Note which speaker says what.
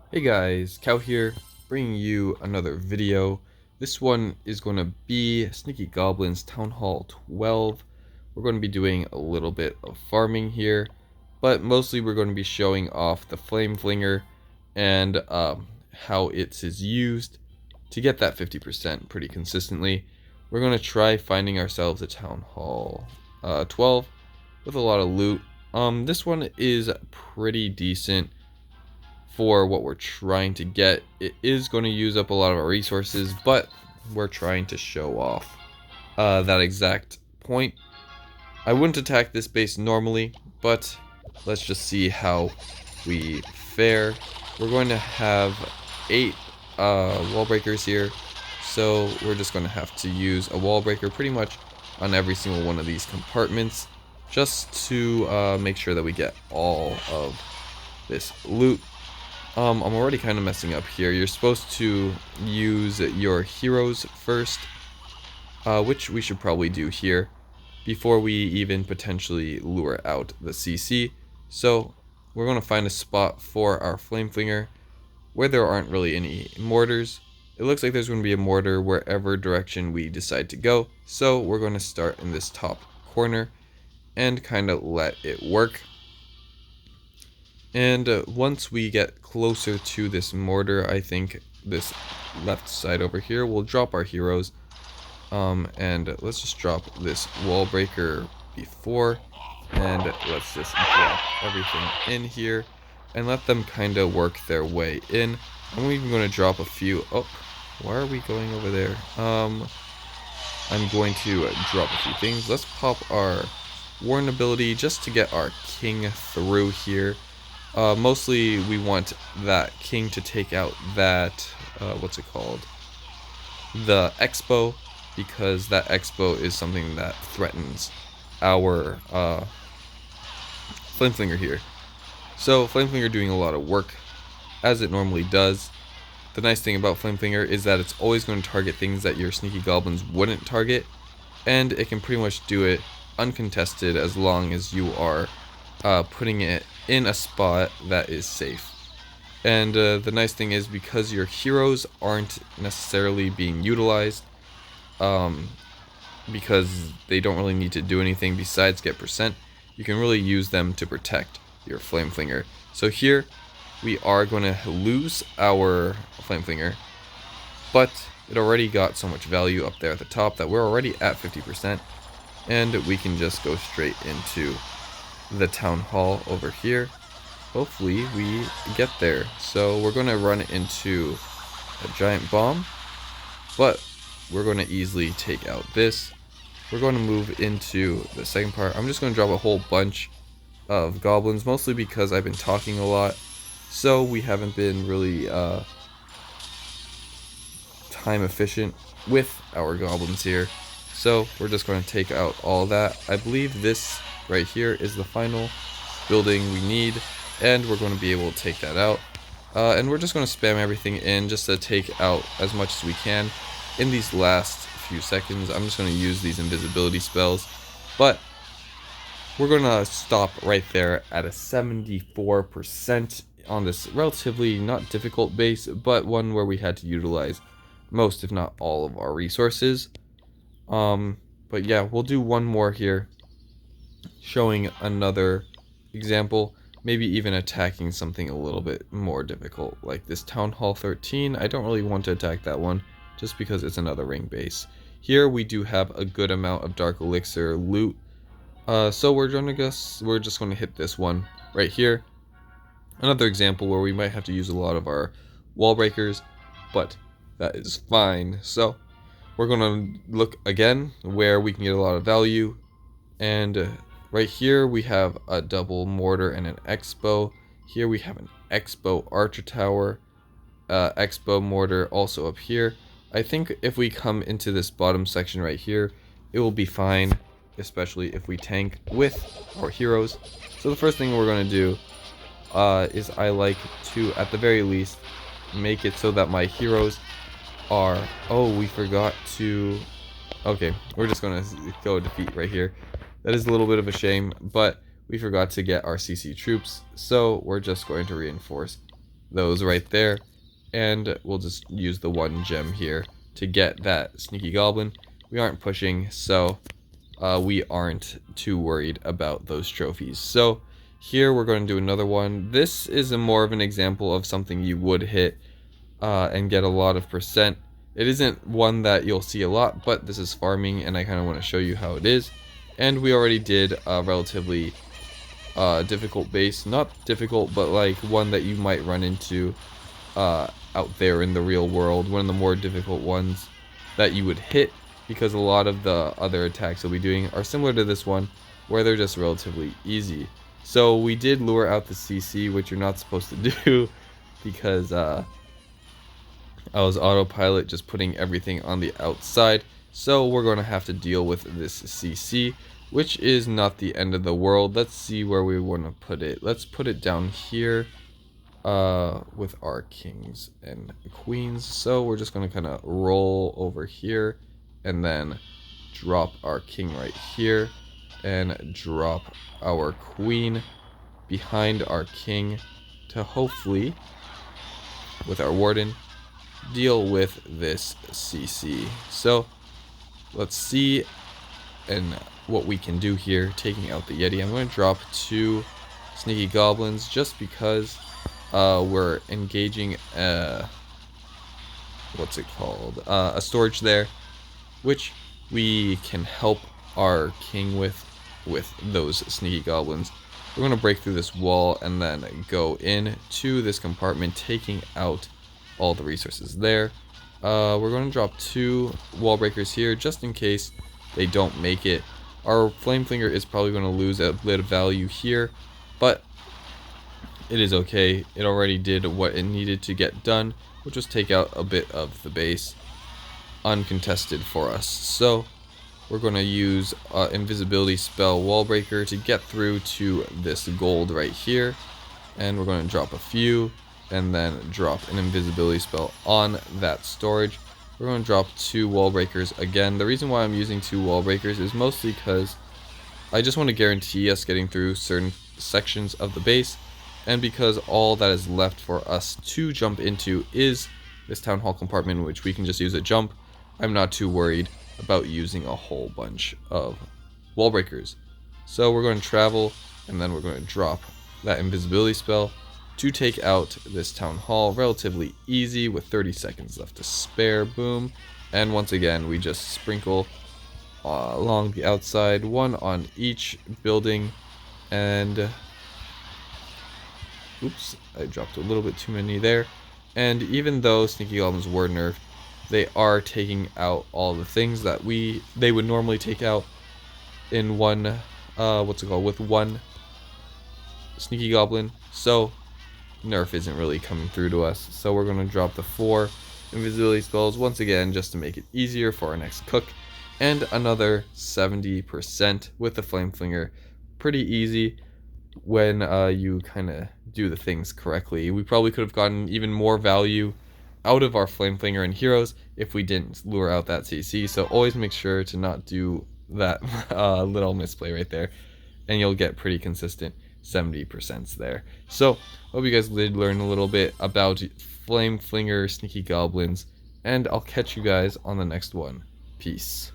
Speaker 1: Hey guys, Cow here, bringing you another video. This one is going to be Sneaky Goblin's Town Hall 12. We're going to be doing a little bit of farming here, but mostly we're going to be showing off the flame flinger and how it is used to get that 50% pretty consistently. We're going to try finding ourselves a Town Hall 12 with a lot of loot. This one is pretty decent for what we're trying to get. It is going to use up a lot of our resources, but we're trying to show off that exact point. I wouldn't attack this base normally, but let's just see how we fare. We're going to have 8 wall breakers here, so we're just going to have to use a wall breaker pretty much on every single one of these compartments, just to make sure that we get all of this loot. I'm already kind of messing up here. You're supposed to use your heroes first, which we should probably do here before we even potentially lure out the CC. So we're going to find a spot for our flame flinger where there aren't really any mortars. It looks like there's going to be a mortar wherever direction we decide to go. So we're going to start in this top corner and kind of let it work. And once we get closer to this mortar, I think this left side over here, we'll drop our heroes. And let's just drop this wall breaker before. And let's just drop everything in here and let them kind of work their way in. I'm even going to drop a few. Oh, why are we going over there? I'm going to drop a few things. Let's pop our warn ability just to get our king through here. Mostly we want that king to take out that, what's it called? The expo, because that expo is something that threatens our flame flinger here. So flame flinger doing a lot of work, as it normally does. The nice thing about flame flinger is that it's always going to target things that your sneaky goblins wouldn't target, and it can pretty much do it uncontested as long as you are putting it in a spot that is safe. And the nice thing is, because your heroes aren't necessarily being utilized, because they don't really need to do anything besides get percent, you can really use them to protect your flame flinger. So here we are going to lose our flame flinger, but it already got so much value up there at the top that we're already at 50%, and we can just go straight into the town hall over here. Hopefully we get there. So we're going to run into a giant bomb, but we're going to easily take out this. We're going to move into the second part. I'm just going to drop a whole bunch of goblins, mostly because I've been talking a lot, so we haven't been really time efficient with our goblins here. So we're just going to take out all that. I believe this right here is the final building we need, and we're going to be able to take that out. And we're just going to spam everything in just to take out as much as we can in these last few seconds. I'm just going to use these invisibility spells, but we're going to stop right there at a 74% on this relatively not difficult base, but one where we had to utilize most, if not all, of our resources. But yeah, we'll do one more here, showing another example, maybe even attacking something a little bit more difficult, like this Town Hall 13. I don't really want to attack that one, just because it's another ring base. Here we do have a good amount of Dark Elixir loot, so we're just going to hit this one right here. Another example where we might have to use a lot of our wall breakers, but that is fine. So we're going to look again where we can get a lot of value, and right here we have a double mortar and an expo. Here we have an expo archer tower, expo mortar also up here. I think if we come into this bottom section right here, it will be fine, especially if we tank with our heroes. So the first thing we're going to do is I like to, at the very least, make it so that my heroes are... Oh, we forgot to... Okay, we're just going to go defeat right here. That is a little bit of a shame, but we forgot to get our CC troops, so we're just going to reinforce those right there, and we'll just use the 1 gem here to get that sneaky goblin. We aren't pushing, so we aren't too worried about those trophies. So here we're going to do another one. This is more of an example of something you would hit and get a lot of percent. It isn't one that you'll see a lot, but this is farming, and I kind of want to show you how it is. And we already did a relatively difficult base. Not difficult, but like one that you might run into out there in the real world. One of the more difficult ones that you would hit, because a lot of the other attacks you'll be doing are similar to this one, where they're just relatively easy. So we did lure out the CC, which you're not supposed to do, because I was autopilot just putting everything on the outside. So we're going to have to deal with this CC, which is not the end of the world. Let's see where we want to put it. Let's put it down here with our kings and queens. So we're just going to kind of roll over here and then drop our king right here and drop our queen behind our king to hopefully, with our warden, deal with this CC. So let's see and what we can do here, taking out the Yeti. I'm going to drop 2 sneaky goblins just because we're engaging what's it called, a storage there, which we can help our king with those sneaky goblins. We're going to break through this wall and then go into this compartment, taking out all the resources there. We're going to drop 2 wall breakers here just in case they don't make it. Our flame flinger is probably going to lose a bit of value here, but it is okay. It already did what it needed to get done, which was take out a bit of the base uncontested for us. So we're going to use invisibility spell wall breaker to get through to this gold right here, and we're going to drop a few and then drop an invisibility spell on that storage. We're going to drop 2 wall breakers again. The reason why I'm using 2 wall breakers is mostly because I just want to guarantee us getting through certain sections of the base, and because all that is left for us to jump into is this town hall compartment, which we can just use a jump. I'm not too worried about using a whole bunch of wall breakers. So we're going to travel, and then we're going to drop that invisibility spell to take out this town hall. Relatively easy with 30 seconds left to spare. Boom. And once again, we just sprinkle along the outside, 1 on each building. And oops, I dropped a little bit too many there. And even though sneaky goblins were nerfed, they are taking out all the things that they would normally take out in one with 1 sneaky goblin. So nerf isn't really coming through to us. So we're going to drop the 4 invisibility spells once again just to make it easier for our next cook, and another 70% with the flame flinger. Pretty easy when you kind of do the things correctly. We probably could have gotten even more value out of our flame flinger and heroes if we didn't lure out that CC. So always make sure to not do that little misplay right there, and you'll get pretty consistent 70% there. So hope you guys did learn a little bit about flame flinger sneaky goblins, and I'll catch you guys on the next one. Peace.